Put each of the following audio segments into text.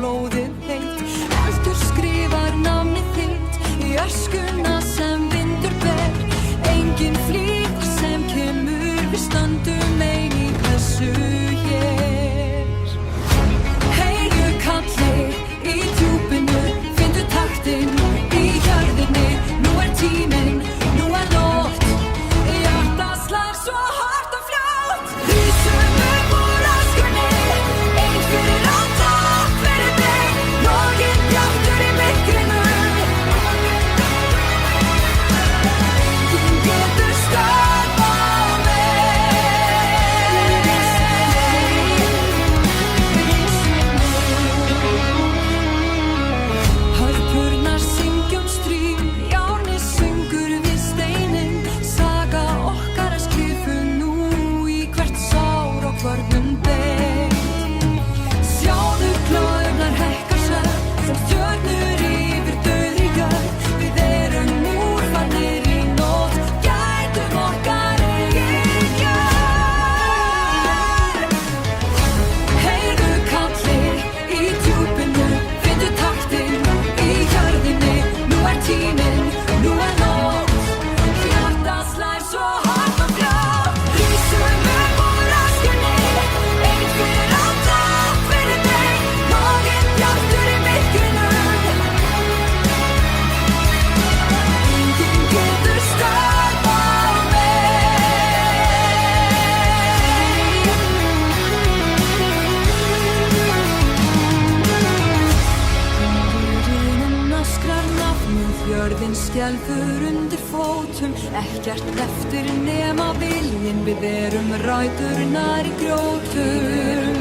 blóðið heitt. Eldur skrifar nafnið þitt í öskuna sem vindur ber. Enginn flýr sem kemur, við stöndum ein í þessu hér. Heyrðu kallið í djúpinu, finndu taktinn í hjörðinni. Nú tíminn, nú nótt, hjartað slær svo hart og fljótt. Rísum upp úr öskunni, ein fyrir alla, fyrir þig. Loginn bjartur í myrkrinu, enginn getur stöðvað mig. Hörpurnar syngja stríð, járnið syngur við steininn. Saga okkar skrifu nú í hvert sár og kvörnum bein. Sjáðu glóðurnar hækka sér sem stjörnur yfir dauðri jörð. Við erum úrfarnir í nótt, gætum okkar eigin gjörð. Heyrðu kallið í djúpinu, finndu taktinn í hjörðinni. Nú tíminn, nú nótt, hjartað slær svo hart og fljótt. Rísum upp úr öskunni, ein fyrir alla, fyrir þig. Loginn bjartur í myrkrinu, enginn getur stöðvað mig. Öskrar nafnið, jörðin skelfur undir fótum. Ekkert eftir nema viljinn, við erum ræturnar í grjótum.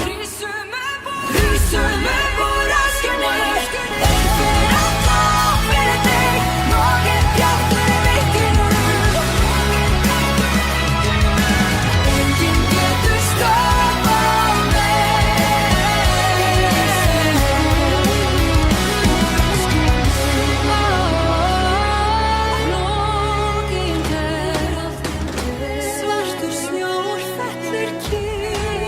Rísum upp úr öskunni, ein fyrir alla, fyrir þig. Loginn bjartur í myrkrinu, enginn getur stöðvað mig. Loginn er allt svartur snjór fellur kyrr.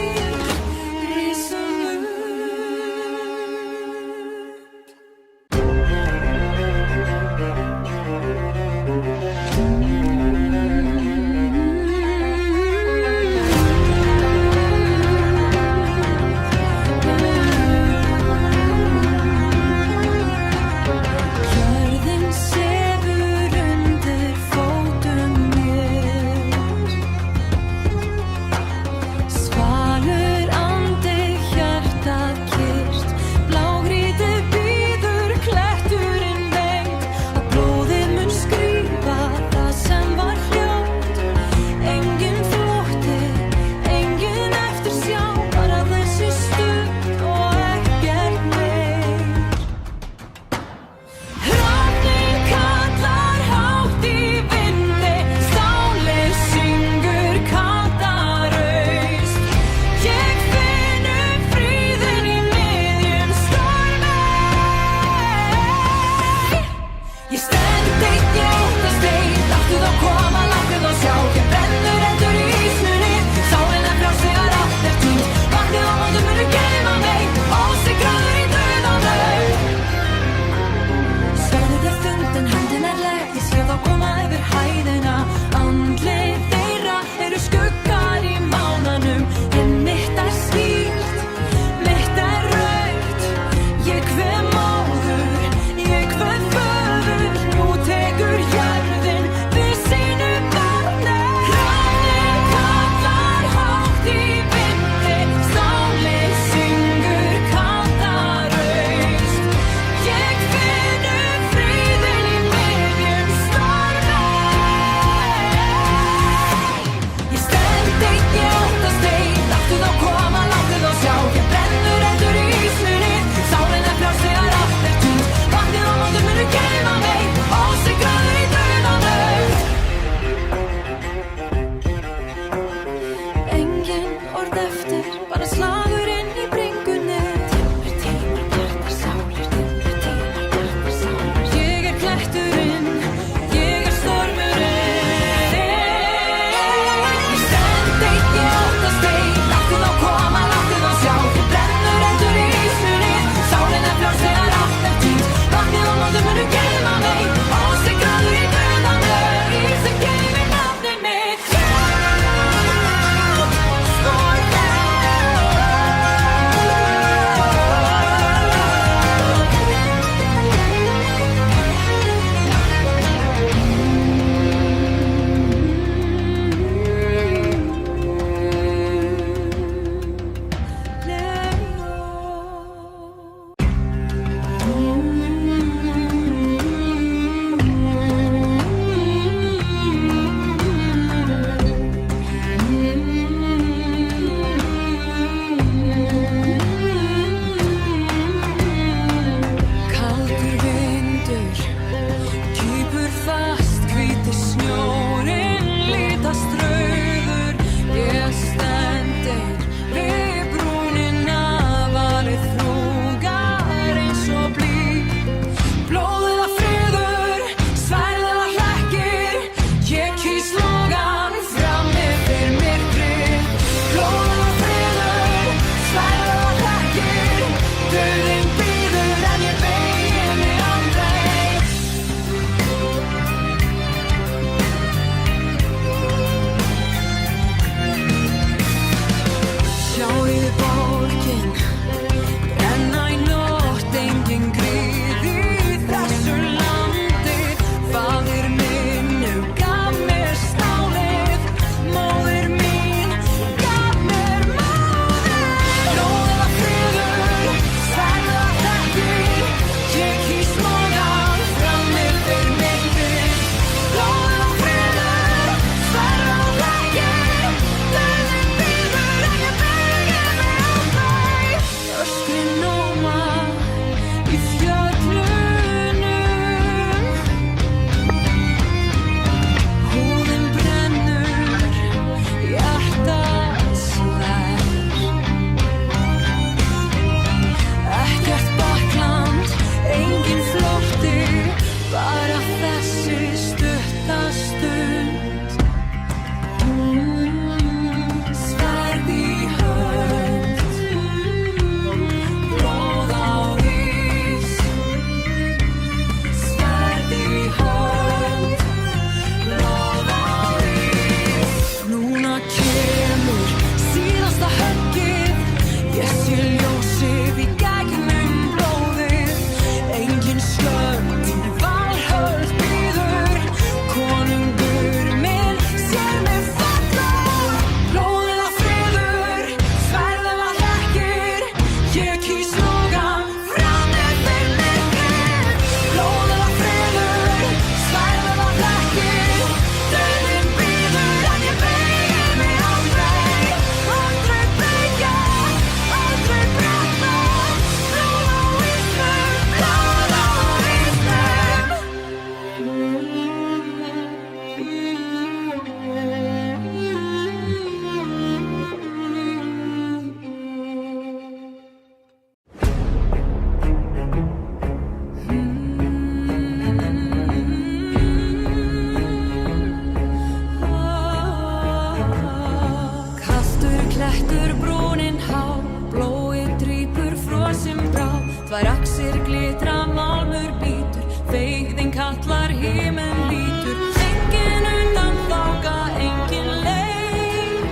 kallar himinn lítur. Engin undan þága, engin leið.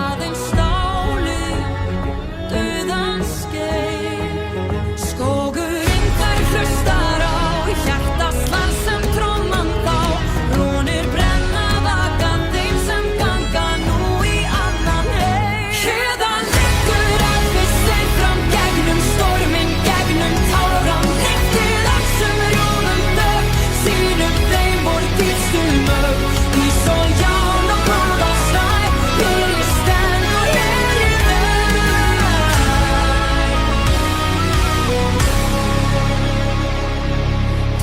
Aðeins stálið, dauðans skeið. Skógurinn þær hlustar á, hjartaslar sem tromman þá. Rúnir brenna vaka þeim sem ganga nú í annan heim. Héðan liggur elvisinn fram gegnum storminn, gegnum táran. Lyftið öxum rjóðum dögg, sýnum þeim vor dýpstu mög. Ís og járn og blóðaslæ, hér ég stend og hér ég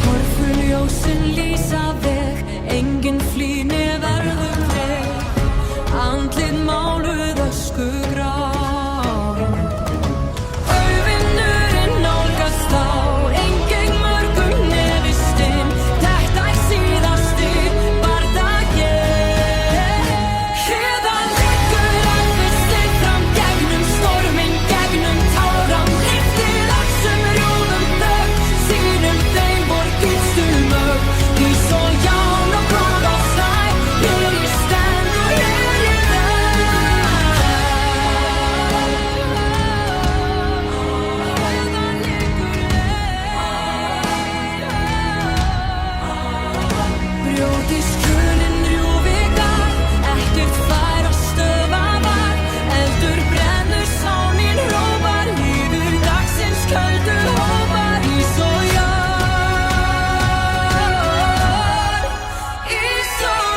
Torfuljósin lýsa veg, engin flýni verður treg. Andlit máluð öskugrá. Auðvinnurinn nálgast þá, enginn mörgum nefistinn. Þetta síðasti bardaginn. Héðan liggur elvisinn fram gegnum storminn, gegnum táran. Lyftið öxum rjóðum dögg, sýnum þeim vor dýpstu mög. Ís og járn og blóðaslæ, hér ég stend og hér ég Brjótist kulinn rjúfi gat, ekkert fær að stöðva var. Eldur brennur sáninn hrópar, lífur dagsins köldu hópar. Ís og járn, ís og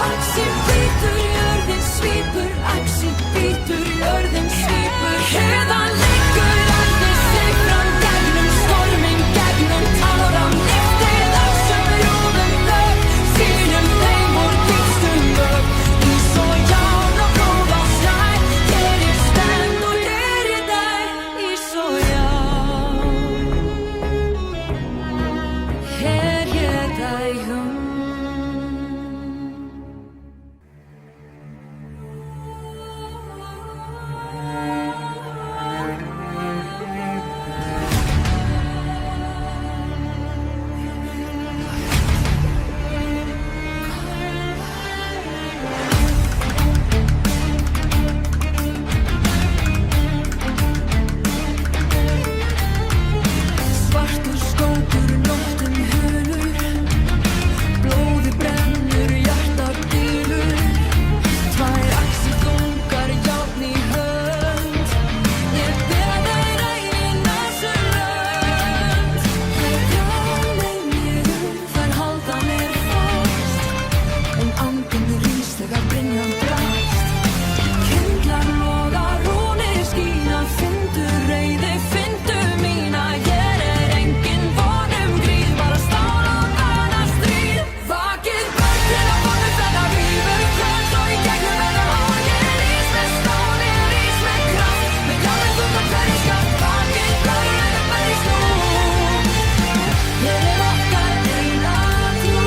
Axi bítur jörðin svípur, axi bítur jörðin svípur. Héðan liggur elvisinn fram gegnum storminn, gegnum táran. Lyftið öxum rjóðum dögg, sýnum þeim vor dýpstu mög. Ís og járn og blóðaslæ, hér ég stend og hér ég dæ. Ís og járn, hér ég dæ. Svartur skógur, nóttin hulur. Blóðið brennur, hjartað dýlur. Tvær axir þungar, járn í hönd. Ég ber þær ein á sem lönd. Þær drá mig niður, þær halda mér fast. En andinn rís þegar brynjan brast. Kyndlar loga, rúnir skína. Fyndu reiði, fyndu mína. Hér engin von gríð, bara stál og annað stríð. Vakið börn til að vonum þetta rífur kvöld og í gegnum þetta ár. Ég rís með stál, ég rís með kraft. Með járnum þungan hverju skaft. Vakið börn berjist nú. Hér okkar eina trú.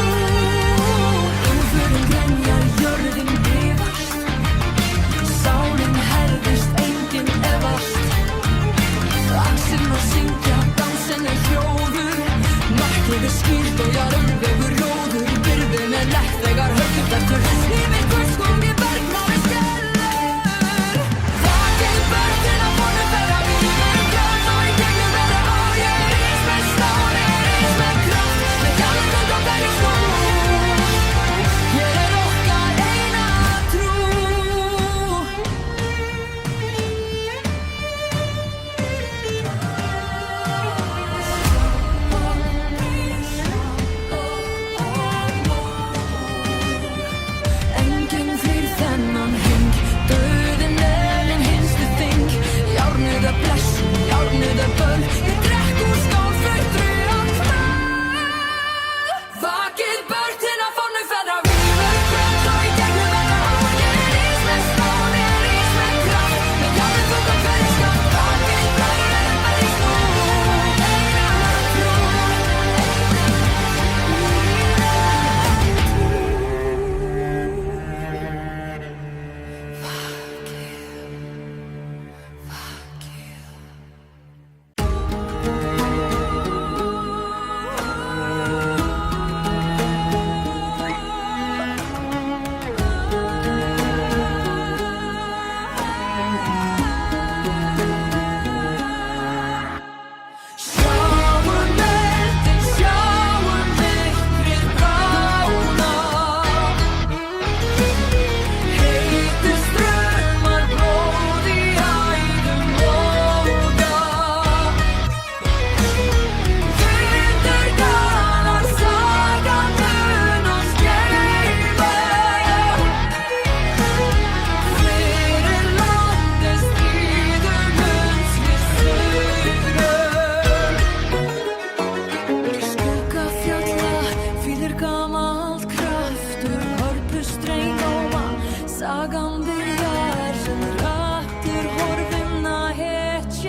Úlfurinn grenjar, jörðin bifast. Sálin herðist, enginn efast. Axinn og syngja, dansinn hljóður. Markið skýrt og jarðvegur róður. Byrðin lett þegar höggið verður. Yfir gullskógi bergmáli skellur. Vakið börn til að vonum þeirra vígur kvöld og í gegnum þetta ár. Ég rís með stál, ég rís með kraft. Með járnum þungan berjist nú. Hér okkar eina trú. Enginn flýr þennan hring. Dauðinn elinn hinstu þing. Járnuð blessun, járnuð böl. Ég drekk úr skál fullri af kvöl. Vakið börn til að vonum þeirra vígur kvöld og í gegnum þetta ár. Ég rís með stál, ég rís með kraft. Með járnum þungan hverju skaft. Vakið börn berjist nú. Eina trú. Vakið, vakið.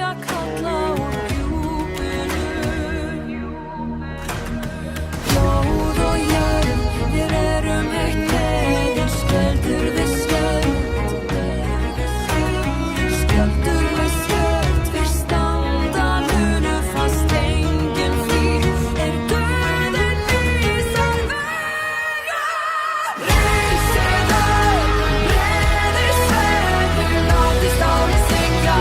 að kalla úr djúpinu. Blóð og jörð, við erum heitt veður, skjöldur við skjöld. Skjöldur við skjöld, við standa munu fast, enginn flýr, döðin vísar vega. Reisið upp, reiðir sverð, látið stálið sigla.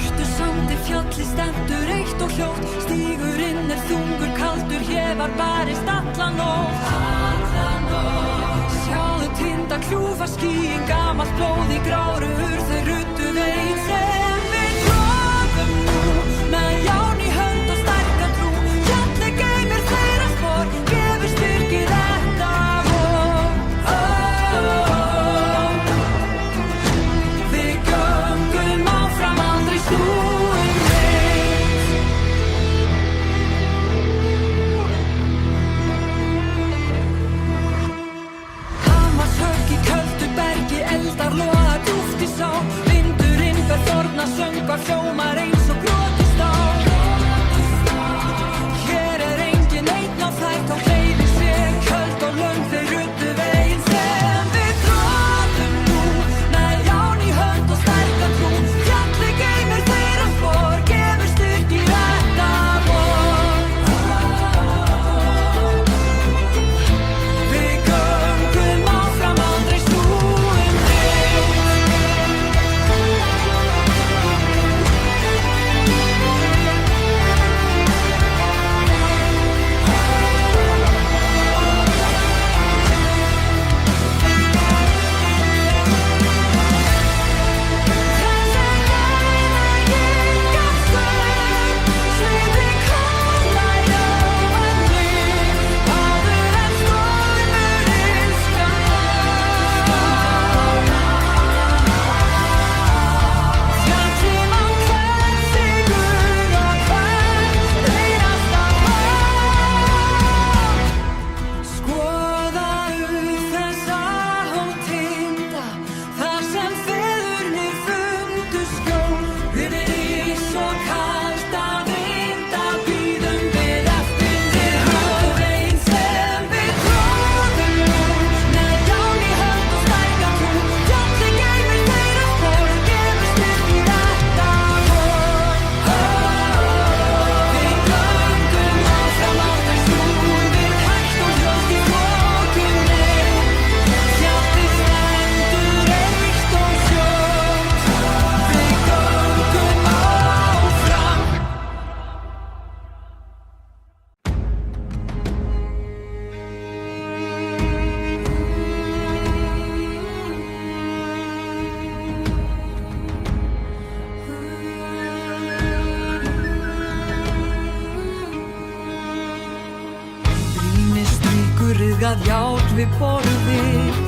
svörtu sandi fjalli stendur eitt og hljótt. Stígurinn þungur kaldur, hér var barist alla nótt. Sjáðu tinda kljúfa skýin, gamalt blóð í grárur, þau ruddu veginn sem við tróðum nú. Með járn í hönd og sterka trú, fjalli geymir þeirra spor, gefur styrk í þetta vor. Við göngum áfram, aldrei snúum við. Hamarshögg í köldu bergi, eldar loga djúpt í sá. Vindurinn ber forna söngva, hljómar eins og brotist á. Hér engin einn á fært, og hreyfir sig köld og löng, þau ruddu veginn sem við tróðum nú. Með járn í hönd og sterka trú, fjalli geymir þeirra spor, gefur styrk í þetta vor. Við göngum áfram, aldrei snúum við. Að járn við borðið,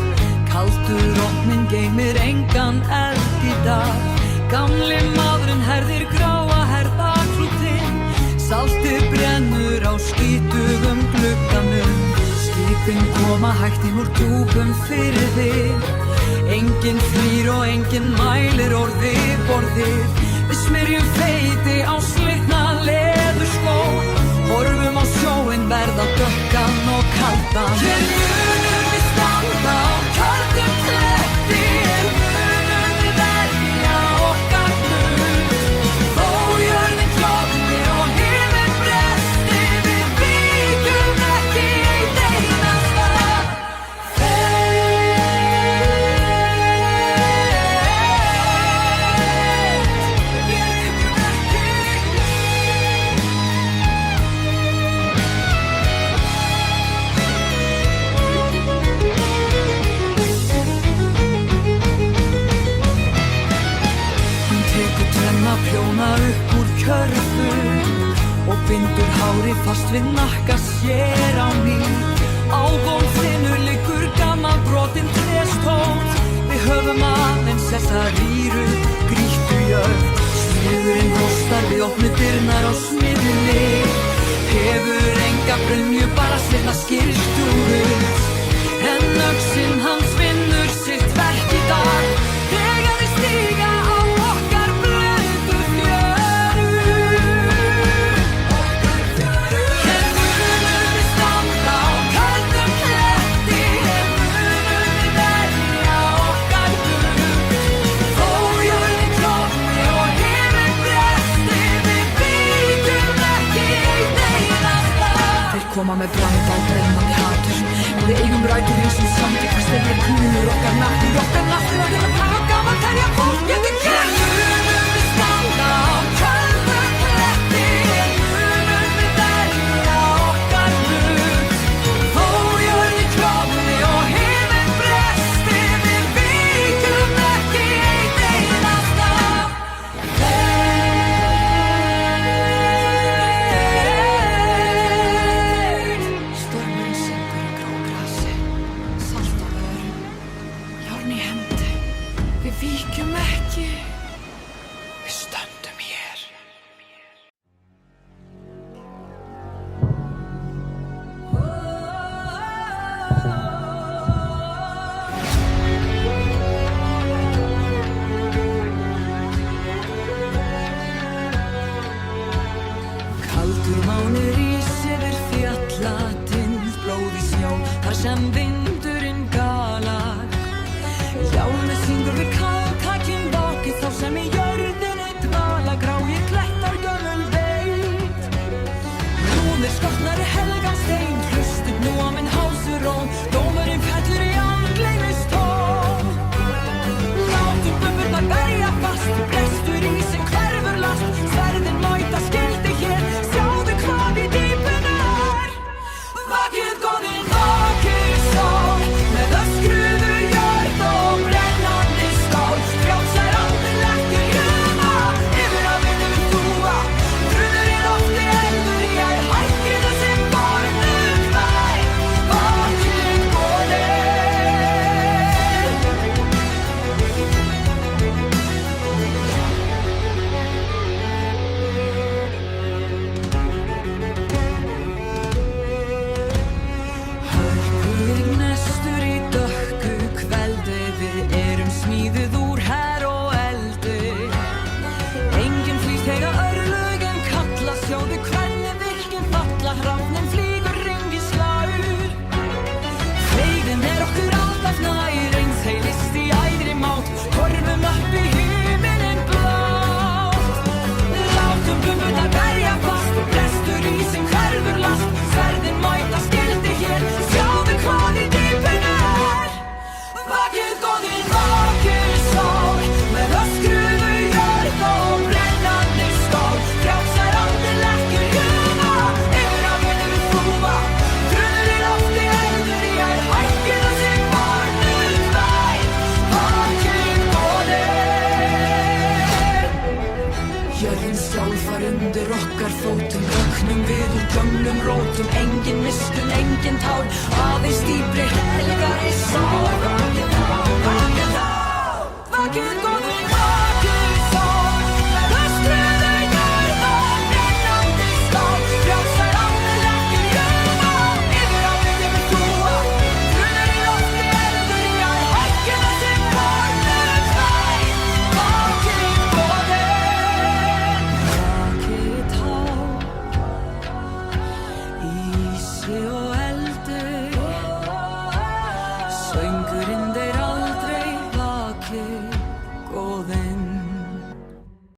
kaldur opnin geymir engan eld í dag. Gamli maðurinn herðir gráa herðaklútinn, saltið brennur á skítugum glugganum. Skipin koma hægt inn úr djúpum fyrir þig, enginn flýr og enginn mælir orðið borðið. Við smyrjum feiti á slitna leðurskó, horfum á sjóinn verða dökkan og kaldan. Hér munum við standa á köldum kletti, hér munum við verja okkar hlut. Þó jörðin klofni og himinn bresti, við víkjum ekki eitt einasta prjóna upp úr kjörfu og bindur hárið fast við nakka sér á ný. Á gólfinu liggur gammal brotinn tréstóll, við höfum aðeins þessa rýru grýttu jörð. Smiðurinn hóstar við opnu dyrnar á smiðjunni, hefur enga brynju, bara slitna skyrstúru. En öxin hans vinnur sitt verk í dag, þegar við stíga á okkar blötu fjöru. Hér munum við standa á köldum kletti, hér munum við verja okkar hlut. Þó jörðin klofni og himinn bresti, við víkjum ekki eitt einasta. Þeir koma með brand á brennandi hatur, við eigum rætur eins og sandi, hvað stefnir knúður okkar náttur að taka gaman telja fólk. Hér munum við standa á ekki, við stöndum hér. Kaldur mánuður rís yfir fjallatind, blóð í snjó, þar sem vindurinn galar. Ljálmi syngur við kaldhakinn vakið, þá sem í jörðinni dvala gráir klettar gömul veit. Rúnir skotnari helgan stein, hlustið nú á minn hálsróm, dómurinn fellur í andleimist tóm. Látum bumburnar berja fast, brestur ísinn hverfur last, sverðin mæta skildi hér, sjáðu hvað í dýpinu er. Vakið góðinn, vakið sál, með öskruðu jörð og brennandi skál. Frjálsar andinn leggur hruna, yfir að vinnu þúa, drunur í lofti eldur, ég hækki þessi bornu kvær. Vakið góðinn. Hörkuð nestur í dökku kveldi, við erum smíðuð úr her og eldi. Enginn flýst þegar örlögin kalla, sjáðu hvernig virkinn falla, hrafninn flýgur ringislagur. Veiðin er okkur alltaf nær, eins heilist í æðri mát, horfum upp í himininn blátt. Látum bumburnar berja fast, brestur ísinn hverfur last, sverðin mæta skildi hér, sjáðu hvað í dýpinu er. Vakið góðinn, vakið sál, með öskruðu jörð og brennandi skál. Frjálsar andinn leggur hruna, yfir að vinnu þúa, drunur í lofti eldur, ég hækki þessi bornu kvær. Vakið góðinn. Jörðin sjálf var undir okkar fótum, röknum við úr gömlum rótum, engin miskunn, engin tár, aðeins dýpri helgari sál. Vakið góðinn.